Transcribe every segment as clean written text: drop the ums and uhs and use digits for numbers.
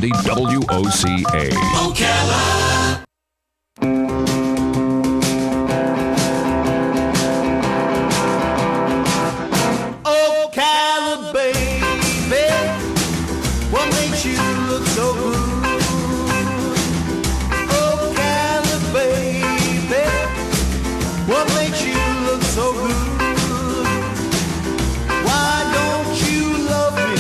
1270 WOCA. Ocala. Ocala, baby, what makes you look so good? Ocala, baby, what makes you look so good? Why don't you love me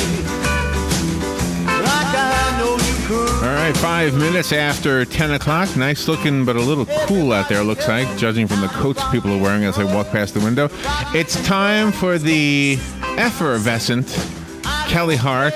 like I know you could? All right, 5 minutes after 10 o'clock. Nice looking, but a little cool out there, looks like, judging from the coats people are wearing as I walk past the window. It's time for the effervescent Kelli Hart,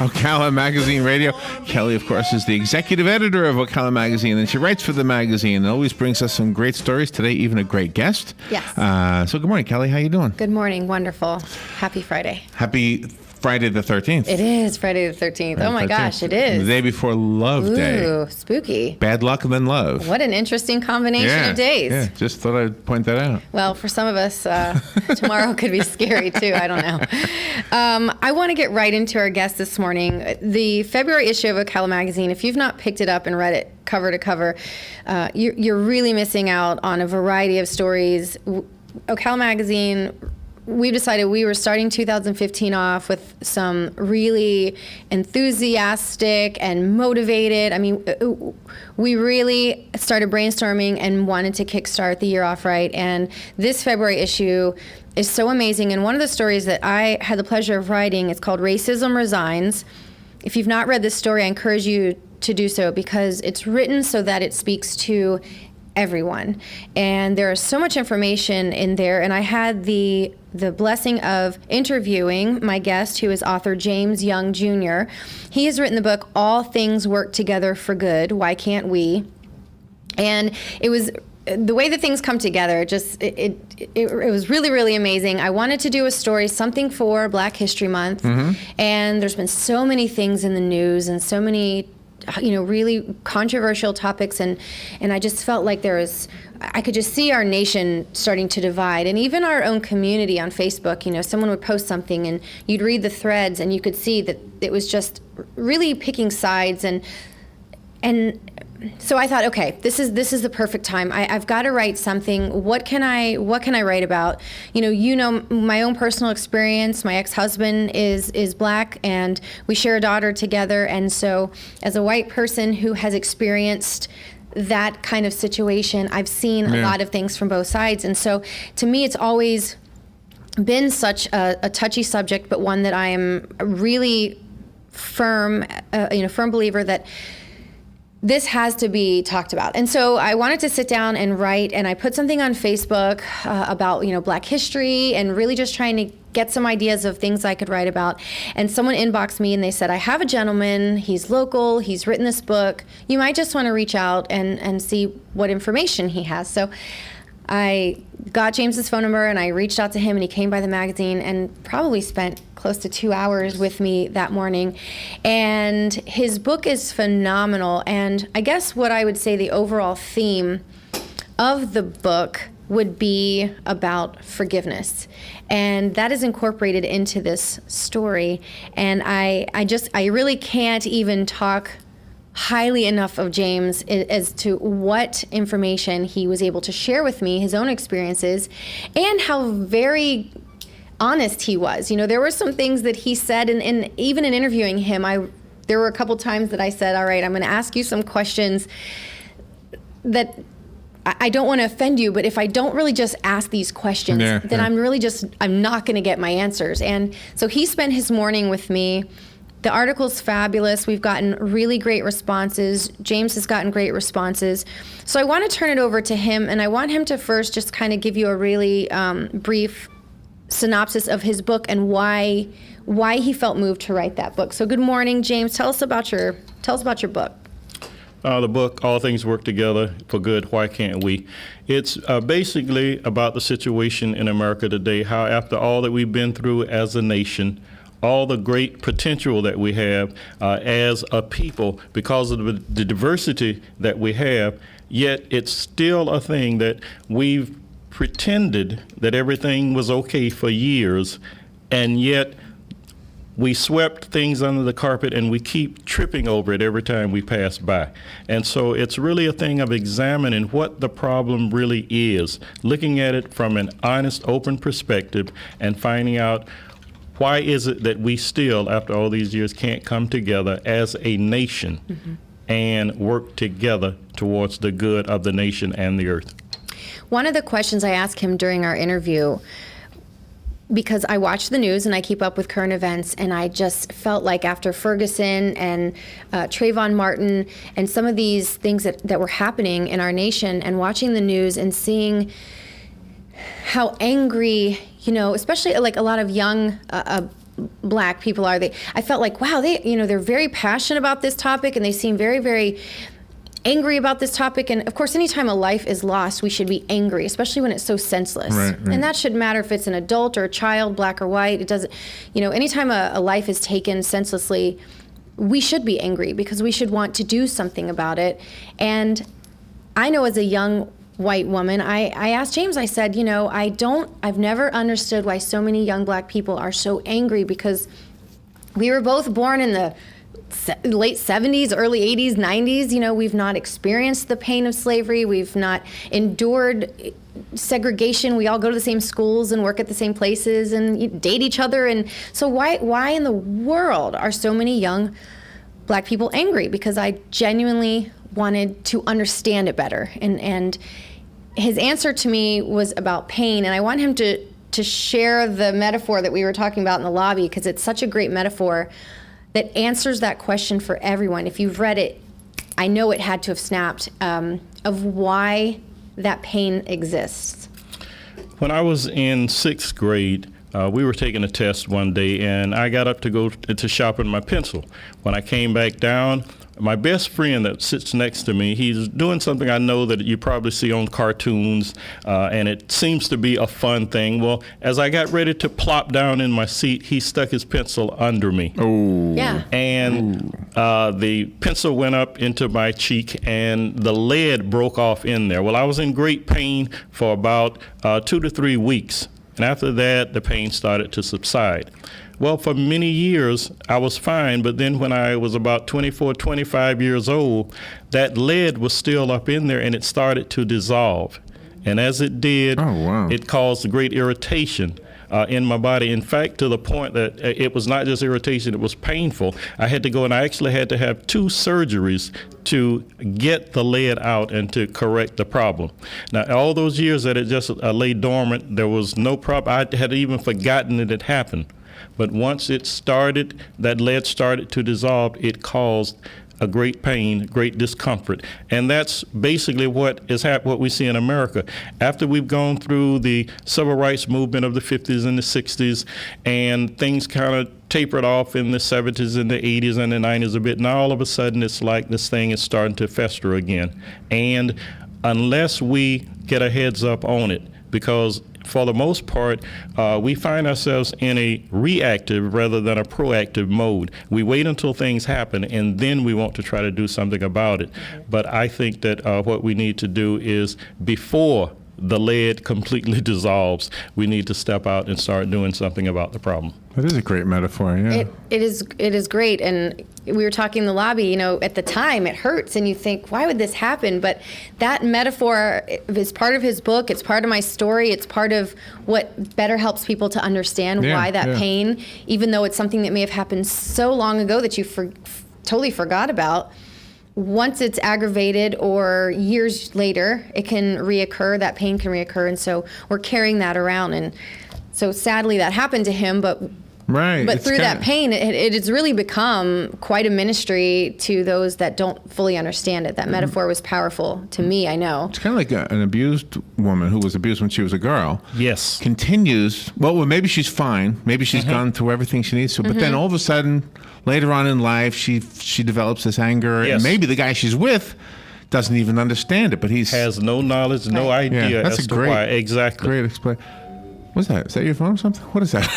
Ocala Magazine Radio. Kelli, of course, is the executive editor of Ocala Magazine, and she writes for the magazine and always brings us some great stories. Today, even a great guest. Yes. So good morning, Kelli. How you doing? Good morning. Wonderful. Happy Friday. Happy Friday the 13th. It is Friday the 13th. Oh my gosh, it is. The day before Love Day. Ooh, spooky. Bad luck and then love. What an interesting combination of days. Yeah, just thought I'd point that out. Well, for some of us, tomorrow could be scary too. I don't know. I want to get right into our guest this morning. The February issue of Ocala Magazine, if you've not picked it up and read it cover to cover, you're really missing out on a variety of stories. Ocala Magazine, we decided we were starting 2015 off with some really enthusiastic and motivated. I mean, we really started brainstorming and wanted to kickstart the year off right. And this February issue is so amazing. And one of the stories that I had the pleasure of writing is called Racism Resigns. If you've not read this story, I encourage you to do so because it's written so that it speaks to everyone. And there is so much information in there. And I had the blessing of interviewing my guest, who is author James Young Jr. He has written the book, All Things Work Together for Good, Why Can't We? And it was the way that things come together, it was really, really amazing. I wanted to do a story, something for Black History Month. Mm-hmm. And there's been so many things in the news and so many really controversial topics, and I just felt like I could just see our nation starting to divide, and even our own community on Facebook. Someone would post something, and you'd read the threads, and you could see that it was just really picking sides, and so I thought, okay, this is the perfect time. I've got to write something. What can I write about? My own personal experience. My ex-husband is Black, and we share a daughter together. And so, as a white person who has experienced that kind of situation, I've seen a lot of things from both sides. And so, to me, it's always been such a touchy subject, but one that I am really firm believer that this has to be talked about. And so I wanted to sit down and write, and I put something on Facebook about, Black history, and really just trying to get some ideas of things I could write about. And someone inboxed me and they said, I have a gentleman, he's local, he's written this book. You might just want to reach out and see what information he has. So I got James's phone number and I reached out to him, and he came by the magazine and probably spent close to 2 hours with me that morning. And his book is phenomenal. And I guess what I would say the overall theme of the book would be about forgiveness. And that is incorporated into this story. And I really can't even talk highly enough of James as to what information he was able to share with me, his own experiences, and how very honest he was. There were some things that he said, and even in interviewing him, there were a couple times that I said, all right, I'm going to ask you some questions that I don't want to offend you, but if I don't really just ask these questions, then I'm not going to get my answers. And so he spent his morning with me. The article's fabulous. We've gotten really great responses. James has gotten great responses. So I want to turn it over to him, and I want him to first just kind of give you a really brief synopsis of his book and why he felt moved to write that book. So good morning, James. Tell us about your book. The book, All Things Work Together for Good, Why Can't We? It's basically about the situation in America today, how after all that we've been through as a nation, all the great potential that we have as a people because of the diversity that we have, yet it's still a thing that we've pretended that everything was okay for years, and yet we swept things under the carpet and we keep tripping over it every time we pass by. And so it's really a thing of examining what the problem really is, looking at it from an honest, open perspective and finding out why is it that we still, after all these years, can't come together as a nation and work together towards the good of the nation and the earth. One of the questions I asked him during our interview, because I watch the news and I keep up with current events, and I just felt like after Ferguson and Trayvon Martin and some of these things that were happening in our nation, and watching the news and seeing how angry, especially like a lot of young Black people are, I felt like, wow, they're very passionate about this topic, and they seem very, very angry about this topic. And of course, anytime a life is lost, we should be angry, especially when it's so senseless. Right. And that should matter if it's an adult or a child, Black or white. It doesn't, anytime a life is taken senselessly, we should be angry because we should want to do something about it. And I know as a young white woman, I asked James, I said, I've never understood why so many young Black people are so angry, because we were both born in the late 70s, early 80s, 90s. We've not experienced the pain of slavery. We've not endured segregation. We all go to the same schools and work at the same places and date each other. And so why in the world are so many young Black people angry? Because I genuinely wanted to understand it better. And his answer to me was about pain. And I want him to share the metaphor that we were talking about in the lobby, because it's such a great metaphor that answers that question for everyone. If you've read it, I know it had to have snapped, of why that pain exists. When I was in 6th grade, we were taking a test one day, and I got up to go to sharpen my pencil. When I came back down, my best friend that sits next to me, he's doing something I know that you probably see on cartoons, and it seems to be a fun thing. Well, as I got ready to plop down in my seat, he stuck his pencil under me. Oh. Yeah. And the pencil went up into my cheek, and the lead broke off in there. Well, I was in great pain for about 2 to 3 weeks. And after that, the pain started to subside. Well, for many years, I was fine, but then when I was about 24, 25 years old, that lead was still up in there, and it started to dissolve. And as it did, it caused great irritation in my body. In fact, to the point that it was not just irritation, it was painful. I had to go, and I actually had to have 2 surgeries to get the lead out and to correct the problem. Now, all those years that it just lay dormant, there was no problem. I had even forgotten it had happened. But once it started, that lead started to dissolve, it caused a great pain, great discomfort. And that's basically what we see in America. After we've gone through the civil rights movement of the 50s and the 60s, and things kind of tapered off in the 70s and the 80s and the 90s a bit, now all of a sudden it's like this thing is starting to fester again. And unless we get a heads up on it, because for the most part, we find ourselves in a reactive rather than a proactive mode. We wait until things happen, and then we want to try to do something about it. But I think that what we need to do is, before the lead completely dissolves, we need to step out and start doing something about the problem. That is a great metaphor, yeah. It is great. And we were talking in the lobby, at the time it hurts and you think, why would this happen? But that metaphor is part of his book. It's part of my story. It's part of what better helps people to understand why that pain, even though it's something that may have happened so long ago that you totally forgot about, once it's aggravated or years later, it can reoccur, that pain can reoccur. And so we're carrying that around. And so sadly that happened to him, but through that pain, it has really become quite a ministry to those that don't fully understand it. That metaphor was powerful to me, I know. It's kind of like an abused woman who was abused when she was a girl. Yes. Continues, well, maybe she's fine. Maybe she's gone through everything she needs to. But then all of a sudden, later on in life, she develops this anger. Yes. And maybe the guy she's with doesn't even understand it, but he has no knowledge, no idea that's as to why. Exactly. Great explanation. What's that? Is that your phone or something? What is that?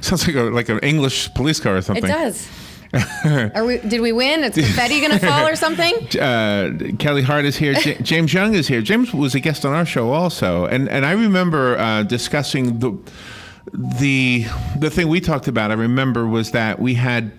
Sounds like an English police car or something. It does. Did we win? Is confetti going to fall or something? Kelli Hart is here. James Young is here. James was a guest on our show also. And I remember discussing the thing we talked about, I remember, was that we had,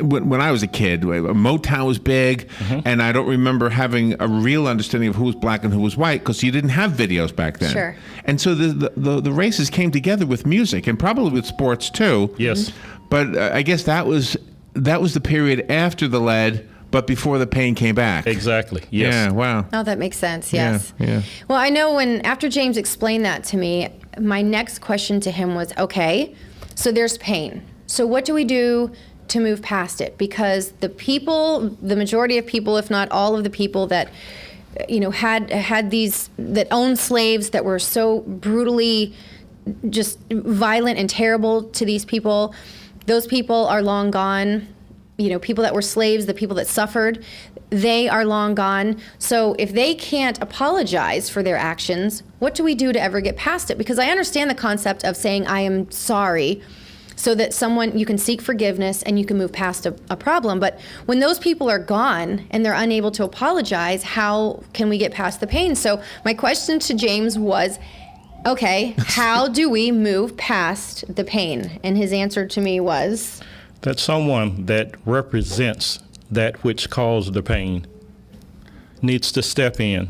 when I was a kid, Motown was big, and I don't remember having a real understanding of who was black and who was white because you didn't have videos back then. Sure. And so the races came together with music and probably with sports too. Yes. But I guess that was the period after the lead, but before the pain came back. Exactly. Yes. Yeah. Wow. Oh, that makes sense. Yes. Yeah. Well, I know after James explained that to me, my next question to him was, okay, so there's pain. So what do we do to move past it? Because the majority of people, if not all of the people that, had these, that owned slaves that were so brutally just violent and terrible to these people, those people are long gone. People that were slaves, the people that suffered, they are long gone. So if they can't apologize for their actions, what do we do to ever get past it? Because I understand the concept of saying, I am sorry, so that you can seek forgiveness and you can move past a problem. But when those people are gone and they're unable to apologize, how can we get past the pain? So my question to James was, okay, how do we move past the pain? And his answer to me was that someone that represents that which caused the pain needs to step in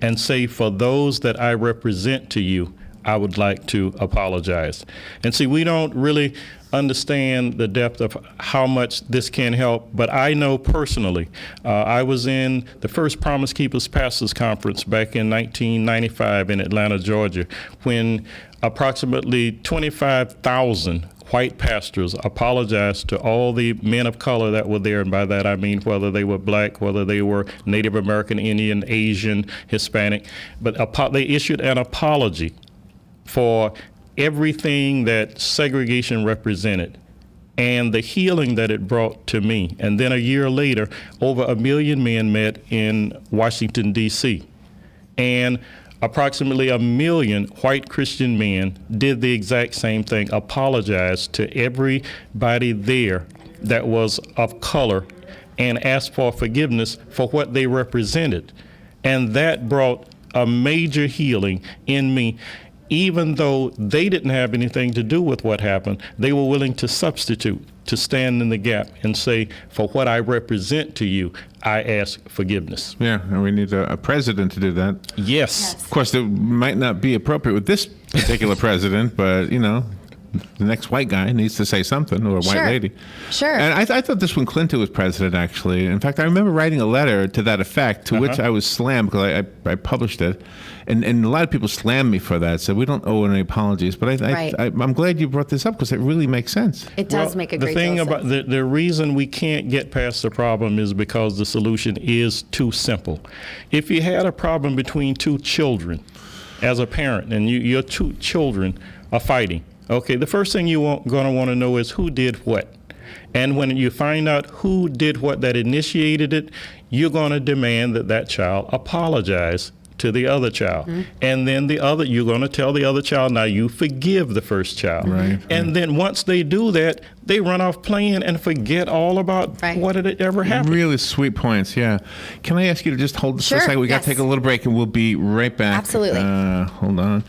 and say, for those that I represent to you, I would like to apologize. And see, we don't really understand the depth of how much this can help, but I know personally, I was in the first Promise Keepers Pastors Conference back in 1995 in Atlanta, Georgia, when approximately 25,000 white pastors apologized to all the men of color that were there, and by that I mean whether they were black, whether they were Native American, Indian, Asian, Hispanic, but they issued an apology for everything that segregation represented and the healing that it brought to me. And then a year later, over 1 million men met in Washington, D.C. And approximately 1 million white Christian men did the exact same thing, apologized to everybody there that was of color and asked for forgiveness for what they represented. And that brought a major healing in me. Even though they didn't have anything to do with what happened, they were willing to substitute, to stand in the gap and say, for what I represent to you, I ask forgiveness. Yeah, and we need a president to do that. Yes. Of course, it might not be appropriate with this particular president, but, the next white guy needs to say something, or a white lady. Sure. And I thought this when Clinton was president, actually. In fact, I remember writing a letter to that effect, to which I was slammed because I published it. And a lot of people slammed me for that, so we don't owe any apologies. But I'm glad you brought this up because it really makes sense. It does make a great deal of sense. The thing about the reason we can't get past the problem is because the solution is too simple. If you had a problem between two children as a parent and your two children are fighting, okay, the first thing you're going to want to know is who did what. And when you find out who did what that initiated it, you're going to demand that child apologize to the other child. And then you're going to tell the other child, now you forgive the first child. Right. And then once they do that, they run off playing and forget all about what had ever happened. Really sweet points, yeah. Can I ask you to just hold this for a second? We got to take a little break and we'll be right back. Absolutely. Hold on.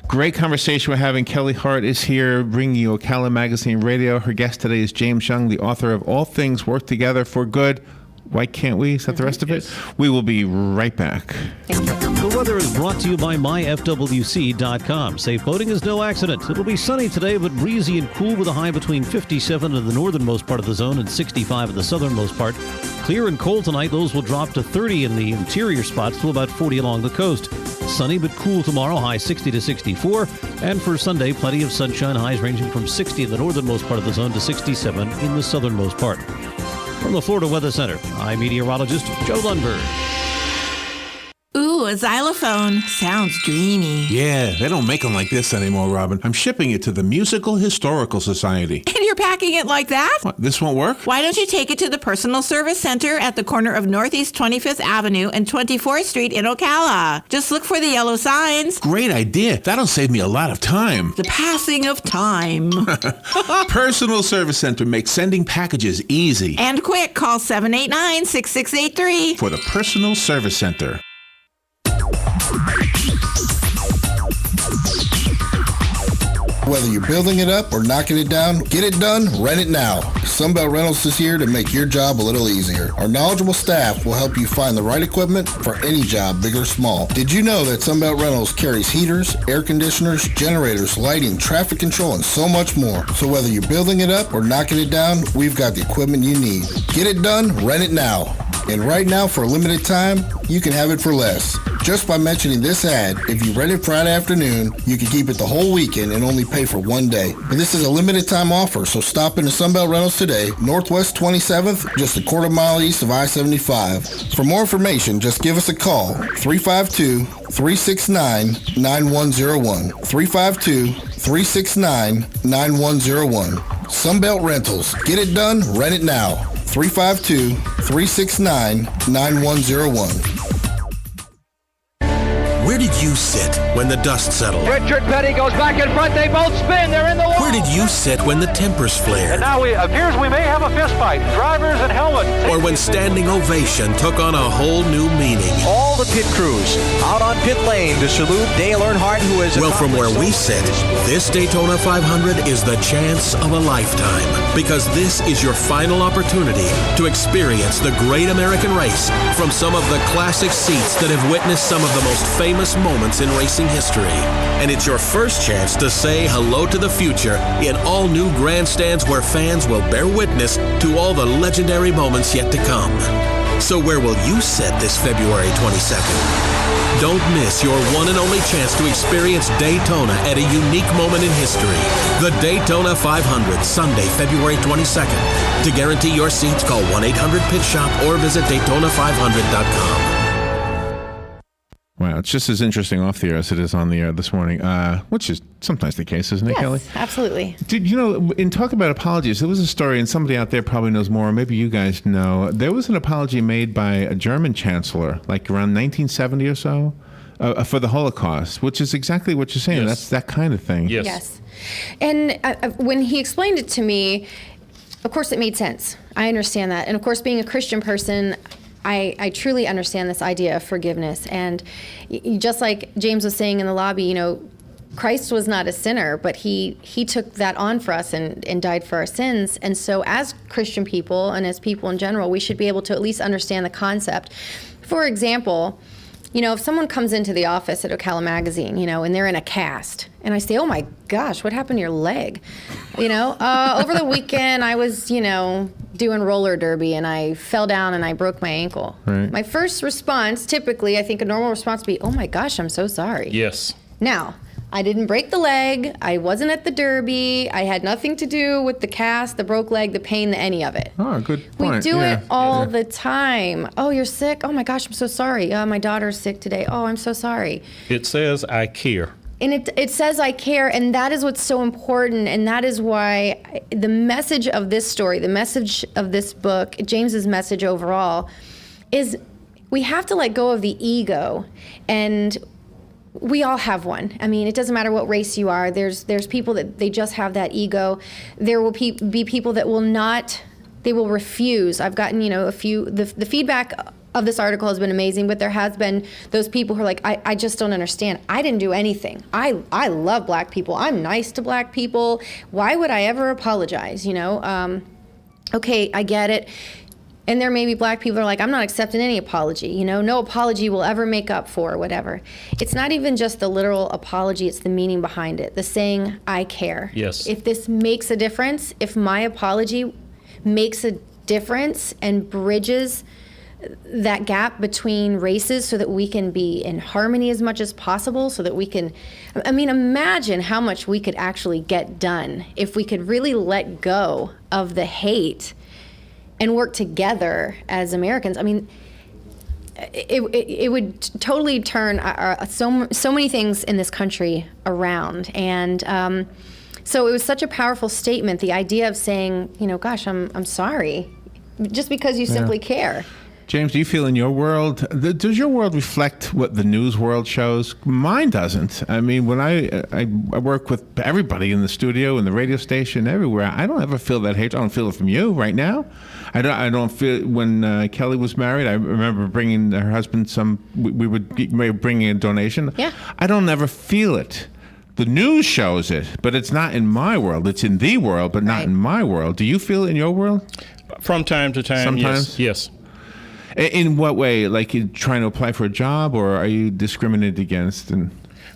Great conversation we're having. Kelli Hart is here bringing you Ocala Magazine Radio. Her guest today is James Young, the author of All Things Work Together for Good. Why can't we? Is that the rest of it? We will be right back. The weather is brought to you by myfwc.com. Safe boating is no accident. It'll be sunny today, but breezy and cool with a high between 57 in the northernmost part of the zone and 65 in the southernmost part. Clear and cold tonight. Those will drop to 30 in the interior spots to about 40 along the coast. Sunny but cool tomorrow, high 60 to 64. And for Sunday, plenty of sunshine, highs ranging from 60 in the northernmost part of the zone to 67 in the southernmost part. From the Florida Weather Center, I'm meteorologist Joe Lundberg. Ooh, a xylophone. Sounds dreamy. Yeah, they don't make them like this anymore, Robin. I'm shipping it to the Musical Historical Society. And you're packing it like that? What, this won't work? Why don't you take it to the Personal Service Center at the corner of Northeast 25th Avenue and 24th Street in Ocala? Just look for the yellow signs. Great idea. That'll save me a lot of time. The passing of time. Personal Service Center makes sending packages easy. And quick, call 789-6683. For the Personal Service Center. Whether you're building it up or knocking it down, get it done, rent it now. Sunbelt Rentals is here to make your job a little easier. Our knowledgeable staff will help you find the right equipment for any job, big or small. Did you know that Sunbelt Rentals carries heaters, air conditioners, generators, lighting, traffic control, and so much more? So whether you're building it up or knocking it down, we've got the equipment you need. Get it done, rent it now. And right now, for a limited time, you can have it for less. Just by mentioning this ad, if you rent it Friday afternoon, you can keep it the whole weekend and only pay for one day. But this is a limited time offer, so stop into Sunbelt Rentals today, Northwest 27th, just a quarter mile east of I-75. For more information, just give us a call, 352-369-9101. 352-369-9101. Sunbelt Rentals. Get it done, rent it now. 352-369-9101. Where did you sit when the dust settled? Richard Petty goes back in front. They both spin. They're in the wall. Where did you sit when the tempers flared? And now it appears we may have a fist fight. Drivers and helmets. Or when standing ovation took on a whole new meaning? All the pit crews out on pit lane to salute Dale Earnhardt, who is... Well, from where we sit, this Daytona 500 is the chance of a lifetime. Because this is your final opportunity to experience the great American race from some of the classic seats that have witnessed some of the most famous moments in racing history. And it's your first chance to say hello to the future in all new grandstands where fans will bear witness to all the legendary moments yet to come. So where will you sit this February 22nd? Don't miss your one and only chance to experience Daytona at a unique moment in history. The Daytona 500, Sunday, February 22nd. To guarantee your seats, call 1-800-PIT-SHOP or visit Daytona500.com. Wow, it's just as interesting off the air as it is on the air this morning, which is sometimes the case, isn't it, Kelly? Yes, absolutely. Did you know, in talking about apologies, there was a story, and somebody out there probably knows more, maybe you guys know, there was an apology made by a German chancellor, like around 1970 or so, for the Holocaust, which is exactly what you're saying. Yes. That's that kind of thing. Yes. And when he explained it to me, of course it made sense. I understand that. And of course, being a Christian person, I truly understand this idea of forgiveness. And just like James was saying in the lobby, you know, Christ was not a sinner, but he took that on for us and died for our sins. And so as Christian people and as people in general, we should be able to at least understand the concept. For example, you know, if someone comes into the office at Ocala Magazine, you know, and they're in a cast, and I say, oh my gosh, what happened to your leg? You know, over the weekend I was, you know, doing roller derby and I fell down and I broke my ankle. Right. My first response, typically, I think a normal response would be, oh my gosh, I'm so sorry. Yes. Now, I didn't break the leg. I wasn't at the Derby. I had nothing to do with the cast, the broke leg, the pain, any of it. Oh, good point. We do it all the time. Oh, you're sick? Oh my gosh, I'm so sorry. My daughter's sick today. Oh, I'm so sorry. It says, I care. And it says I care, and that is what's so important, and that is why the message of this story, the message of this book, James's message overall, is we have to let go of the ego, and we all have one. I mean, it doesn't matter what race you are. There's people that they just have that ego. There will be people that will not, they will refuse. I've gotten, you know, a few, the feedback of this article has been amazing, but there has been those people who are like, I just don't understand. I didn't do anything. I love black people. I'm nice to black people. Why would I ever apologize, you know? Okay, I get it. And there may be black people who are like, I'm not accepting any apology. You know, no apology will ever make up for whatever. It's not even just the literal apology, it's the meaning behind it. The saying, I care. Yes. If this makes a difference, if my apology makes a difference and bridges that gap between races so that we can be in harmony as much as possible, so that we can, I mean, imagine how much we could actually get done if we could really let go of the hate and work together as Americans. I mean, it would totally turn so many things in this country around. And so it was such a powerful statement, the idea of saying, you know, gosh, I'm sorry, just because you simply care. James, do you feel in your world, does your world reflect what the news world shows? Mine doesn't. I mean, when I work with everybody in the studio, in the radio station, everywhere, I don't ever feel that hate. I don't feel it from you right now. I don't feel, when Kelli was married, I remember bringing her husband we would bring in a donation. Yeah. I don't ever feel it. the news shows it, but it's not in my world. It's in the world, but not in my world. Do you feel it in your world? From time to time, sometimes? Yes. In what way? Like you trying to apply for a job, or are you discriminated against?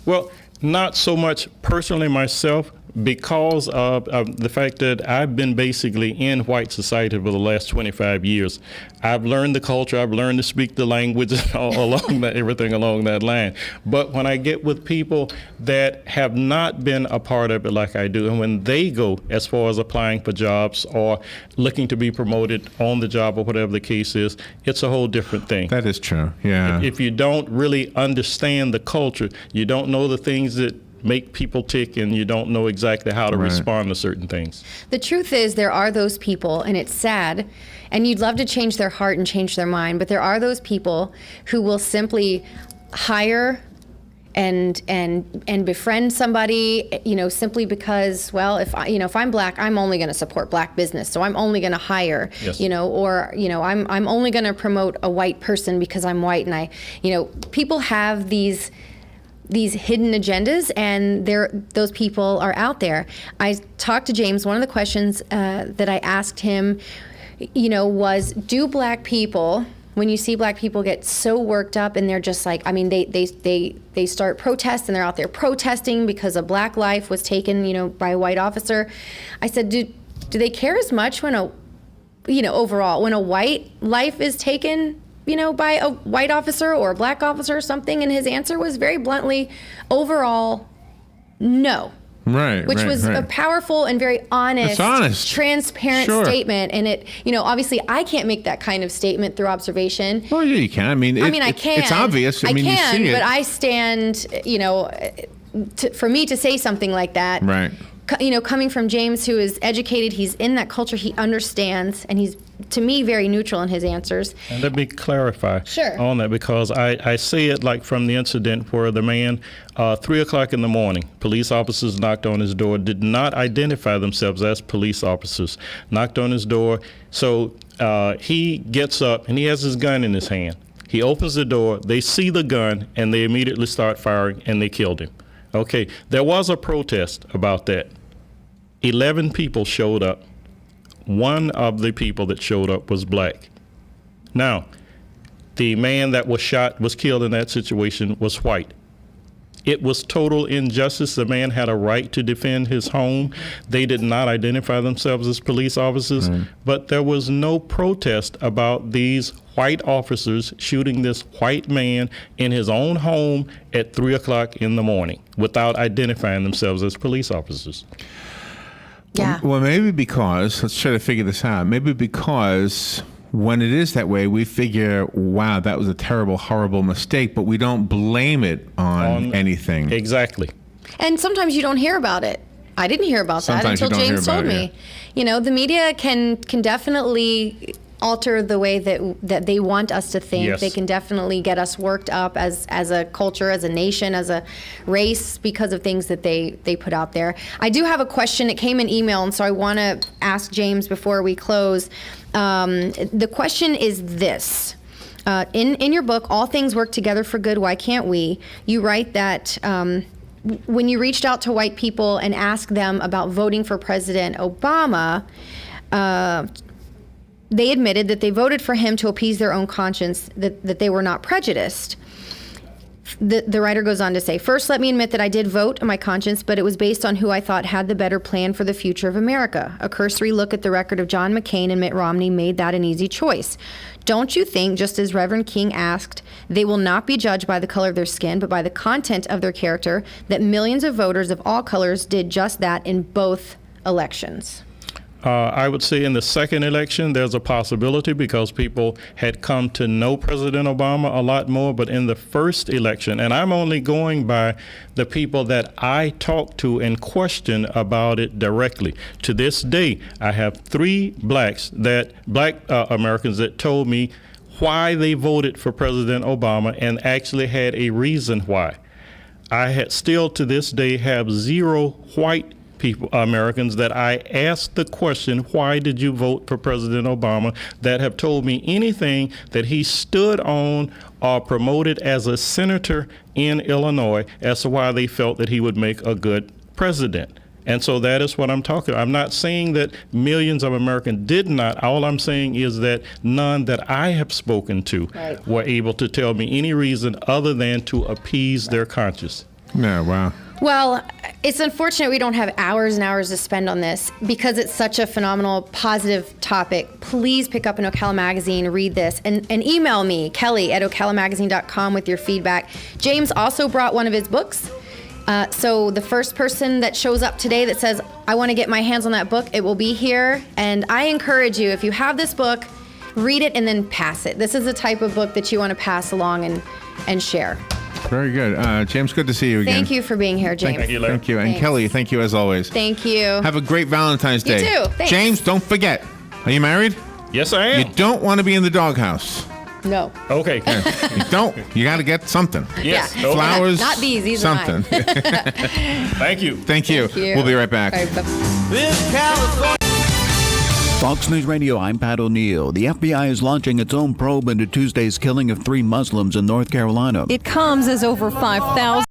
Well, not so much personally myself, because of the fact that I've been basically in white society for the last 25 years. I've learned the culture, I've learned to speak the language, everything along that line. But when I get with people that have not been a part of it like I do, and when they go as far as applying for jobs or looking to be promoted on the job or whatever the case is, it's a whole different thing. That is true, yeah. If you don't really understand the culture, you don't know the things that make people tick, and you don't know exactly how to respond to certain things. The truth is, there are those people, and it's sad, and you'd love to change their heart and change their mind, but there are those people who will simply hire and befriend somebody, simply because, well, if I'm black, I'm only going to support black business, so I'm only going to hire, I'm only going to promote a white person because I'm white, and people have these hidden agendas, and those people are out there. I talked to James. One of the questions that I asked him, was, do black people, when you see black people get so worked up and they're just like, they start protests, and they're out there protesting because a black life was taken, by a white officer. I said, do they care as much when overall, when a white life is taken, by a white officer or a black officer or something? And his answer was very bluntly, overall, no. Which was a powerful and very honest, transparent statement. And it, obviously I can't make that kind of statement through observation. Well, yeah, you can. I can. It's obvious. I can, you see it. But I stand, for me to say something like that. Right. Coming from James, who is educated, he's in that culture, he understands, and he's, to me, very neutral in his answers. And let me clarify on that, because I say it like from the incident where the man, 3 o'clock in the morning, police officers knocked on his door, did not identify themselves as police officers, knocked on his door. So he gets up, and he has his gun in his hand. He opens the door, they see the gun, and they immediately start firing, and they killed him. Okay, there was a protest about that. 11 people showed up. One of the people that showed up was black. Now, the man that was shot, was killed in that situation, was white. It was total injustice. The man had a right to defend his home. They did not identify themselves as police officers, but there was no protest about these white officers shooting this white man in his own home at 3 o'clock in the morning without identifying themselves as police officers. Yeah. Well, maybe because, let's try to figure this out, maybe because when it is that way, we figure, wow, that was a terrible, horrible mistake, but we don't blame it on anything. Exactly. And sometimes you don't hear about it. I didn't hear about that until James told me. The media can definitely alter the way that they want us to think. Yes. They can definitely get us worked up as a culture, as a nation, as a race, because of things that they put out there. I do have a question. It came in email, and so I want to ask James before we close. The question is this. In your book, All Things Work Together for Good, Why Can't We? You write that when you reached out to white people and asked them about voting for President Obama, they admitted that they voted for him to appease their own conscience, that they were not prejudiced. The writer goes on to say, first, let me admit that I did vote on my conscience, but it was based on who I thought had the better plan for the future of America. A cursory look at the record of John McCain and Mitt Romney made that an easy choice. Don't you think, just as Reverend King asked, they will not be judged by the color of their skin, but by the content of their character, that millions of voters of all colors did just that in both elections? I would say in the second election, there's a possibility because people had come to know President Obama a lot more. But in the first election, and I'm only going by the people that I talked to and questioned about it directly. To this day, I have 3 black Americans that told me why they voted for President Obama and actually had a reason why. I still to this day have 0 white people, Americans, that I asked the question, why did you vote for President Obama, that have told me anything that he stood on or promoted as a senator in Illinois as to why they felt that he would make a good president. And so that is what I'm talking about. I'm not saying that millions of Americans did not. All I'm saying is that none that I have spoken to were able to tell me any reason other than to appease their conscience. No, wow. Well, it's unfortunate we don't have hours and hours to spend on this because it's such a phenomenal, positive topic. Please pick up an Ocala magazine, read this, and email me, Kelli at ocalamagazine.com with your feedback. James also brought one of his books. So the first person that shows up today that says, I want to get my hands on that book, it will be here. And I encourage you, if you have this book, read it and then pass it. This is the type of book that you want to pass along and share. Very good. James, good to see you again. Thank you for being here, James. Thank you, Larry. Thank you. And Thanks. Kelly, thank you as always. Thank you. Have a great Valentine's Day. You too. Thanks. James, don't forget. Are you married? Yes, I am. You don't want to be in the doghouse. No. Okay. You don't. You got to get something. Yes. Yeah. Okay. Flowers. Not these. These are something. Thank you. Thank you. Thank you. We'll be right back. All right, bye. This California. Fox News Radio, I'm Pat O'Neill. The FBI is launching its own probe into Tuesday's killing of 3 Muslims in North Carolina. It comes as over 5,000